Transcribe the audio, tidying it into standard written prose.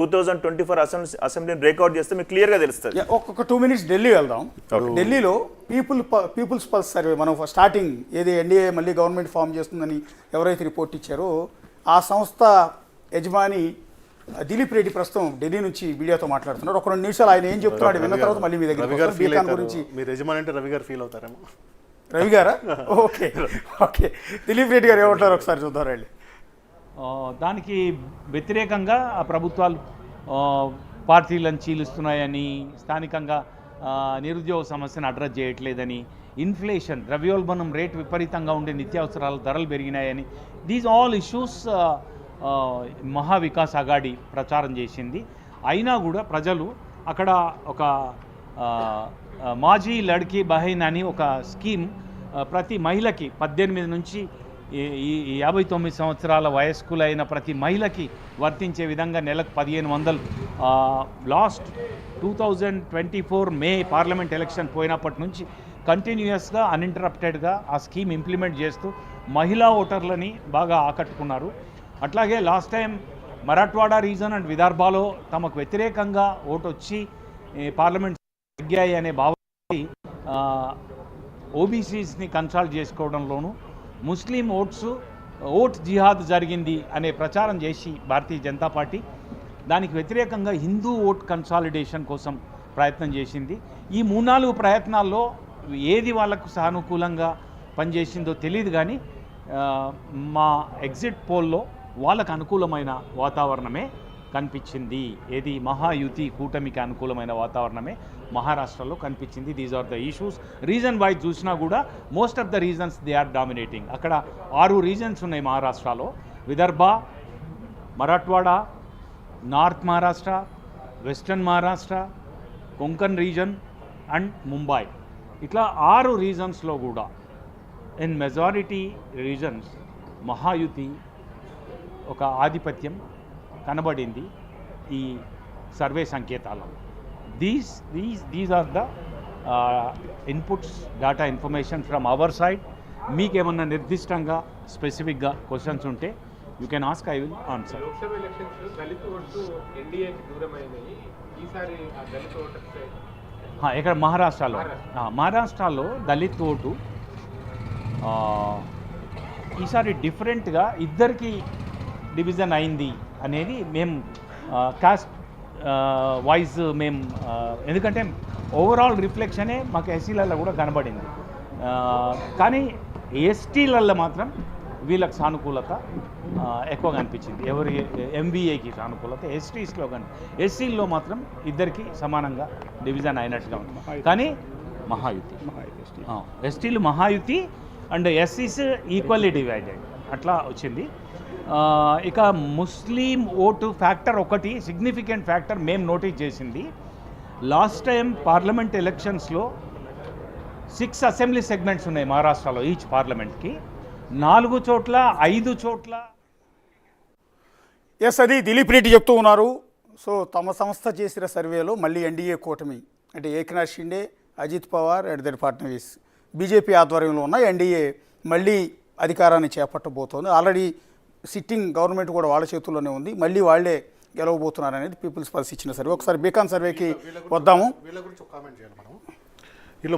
2024 అసెంబ్లీని బ్రేక్అవుట్ చేస్తే మీకు క్లియర్గా తెలుస్తుంది. ఒక 2 minutes ఢిల్లీ వెళ్దాం. ఢిల్లీలో పీపుల్స్ పల్స్ సర్వే మనం స్టార్టింగ్ ఏది ఎన్డీఏ మళ్ళీ గవర్నమెంట్ ఫామ్ చేస్తుందని ఎవరైతే రిపోర్ట్ ఇచ్చారో ఆ సంస్థ యజమాని దిలీప్ రెడ్డి ప్రస్తుతం ఢిల్లీ నుంచి మీడియాతో మాట్లాడుతున్నాడు. ఒక 2 నిమిషాలు ఆయన ఏం చెప్తున్నాడు విన్న తర్వాత మళ్ళీ మీ దగ్గర బీకాన్ గురించి. మీరు యజమాని అంటే రవి గారు ఫీల్ అవుతారేమో. రవి గారా? Okay okay. దిలీప్ రెడ్డి గారు ఏమంటారు ఒకసారి చూద్దాం రండి. దానికి వ్యతిరేకంగా ఆ ప్రభుత్వాలు పార్టీలను చీలుస్తున్నాయని, స్థానికంగా నిరుద్యోగ సమస్యను అడ్రస్ చేయట్లేదని, ఇన్ఫ్లేషన్ ద్రవ్యోల్బణం రేటు విపరీతంగా ఉండే నిత్యావసరాల ధరలు పెరిగినాయని, దీస్ ఆల్ ఇష్యూస్ మహా వికాస్ అఘాడీ ప్రచారం చేసింది. అయినా కూడా ప్రజలు అక్కడ ఒక మాజీ లడ్కీ బహైన్ అని ఒక స్కీమ్ ప్రతి మహిళకి 18 నుంచి 59 సంవత్సరాల వయస్కులైన ప్రతి మహిళకి వర్తించే విధంగా నెలకు 1500 లాస్ట్ 2024 మే పార్లమెంట్ ఎలక్షన్ పోయినప్పటి నుంచి కంటిన్యూయస్గా అన్ఇంటరప్టెడ్గా ఆ స్కీమ్ ఇంప్లిమెంట్ చేస్తూ మహిళా ఓటర్లని బాగా ఆకట్టుకున్నారు. అట్లాగే last time Marathwada region and విదర్భాలో తమకు వ్యతిరేకంగా ఓటు వచ్చి పార్లమెంట్ తగ్గాయి అనే భావన ఓబీసీస్ని కన్సల్ట్ చేసుకోవడంలోనూ, ముస్లిం ఓట్ జిహాద్ జరిగింది అనే ప్రచారం చేసి భారతీయ జనతా పార్టీ దానికి వ్యతిరేకంగా హిందూ ఓట్ కన్సాలిడేషన్ కోసం ప్రయత్నం చేసింది. ఈ 3-4 ప్రయత్నాల్లో ఏది వాళ్ళకు సానుకూలంగా పనిచేసిందో తెలియదు, కానీ మా ఎగ్జిట్ పోల్లో వాళ్ళకు అనుకూలమైన వాతావరణమే కనిపించింది. ఏది మహాయుతి కూటమికి అనుకూలమైన వాతావరణమే మహారాష్ట్రలో కనిపించింది. These are the issues. Region wise చూసినా కూడా most of the regions they are dominating. అక్కడ 6 రీజన్స్ ఉన్నాయి మహారాష్ట్రలో: Vidarbha, Marathwada, north Maharashtra, western Maharashtra, Konkan region and Mumbai. ఇట్లా 6 రీజన్స్లో కూడా ఇన్ మెజారిటీ రీజన్స్ మహాయుతి ఒక ఆధిపత్యం కనబడింది ఈ సర్వే సంకేతాల్లో. These are the inputs, data, information from our side. మీకేమన్నా నిర్దిష్టంగా స్పెసిఫిక్గా క్వశ్చన్స్ ఉంటే you can ask, I will answer. ఇక్కడ మహారాష్ట్రలో దళిత్ ఓటు ఈసారి డిఫరెంట్గా ఇద్దరికి డివిజన్ అయింది అనేది మేము కాస్ట్ వైజ్ మేము, ఎందుకంటే ఓవరాల్ రిఫ్లెక్షనే మాకు ఎస్సీలలో కూడా కనబడింది. కానీ ఎస్టీలలో మాత్రం వీళ్ళకి సానుకూలత ఎక్కువగా అనిపించింది. ఎవరి ఎంబీఏకి సానుకూలత ఎస్టీస్లో, కానీ ఎస్సీల్లో మాత్రం ఇద్దరికి సమానంగా డివిజన్ అయినట్టుగా ఉంది. కానీ మహాయుతి, ఎస్టీలు మహాయుతి అండ్ ఎస్సీస్ ఈక్వల్లీ డివైడెడ్ అట్లా వచ్చింది. ఇక ముస్లిం ఓటు ఫ్యాక్టర్ ఒకటి సిగ్నిఫికెంట్ ఫ్యాక్టర్ మేము నోటీస్ చేసింది. లాస్ట్ టైం పార్లమెంట్ ఎలక్షన్స్లో 6 అసెంబ్లీ సెగ్మెంట్స్ ఉన్నాయి మహారాష్ట్రలో. ఈచ్ పార్లమెంట్కి 4 చోట్ల 5 చోట్ల. ఎస్, అది దిలీప్ రెడ్డి చెప్తూ ఉన్నారు. సో తమ సంస్థ చేసిన సర్వేలో మళ్ళీ ఎన్డీఏ కూటమి అంటే Eknath Shinde, Ajit Pawar and their partners BJP ఆధ్వర్యంలో ఉన్న ఎన్డీఏ మళ్ళీ అధికారాన్ని చేపట్టబోతోంది. ఆల్రెడీ సిట్టింగ్ గవర్నమెంట్ కూడా వాళ్ళ చేతుల్లోనే ఉంది. మళ్ళీ వాళ్ళే గెలవబోతున్నారు అనేది పీపుల్స్ పల్స్ ఇచ్చిన సర్వే. ఒకసారి బీకాన్ సర్వేకి వద్దాము. వీళ్ళ గురించి ఒక కామెంట్ చేయాలి మనం.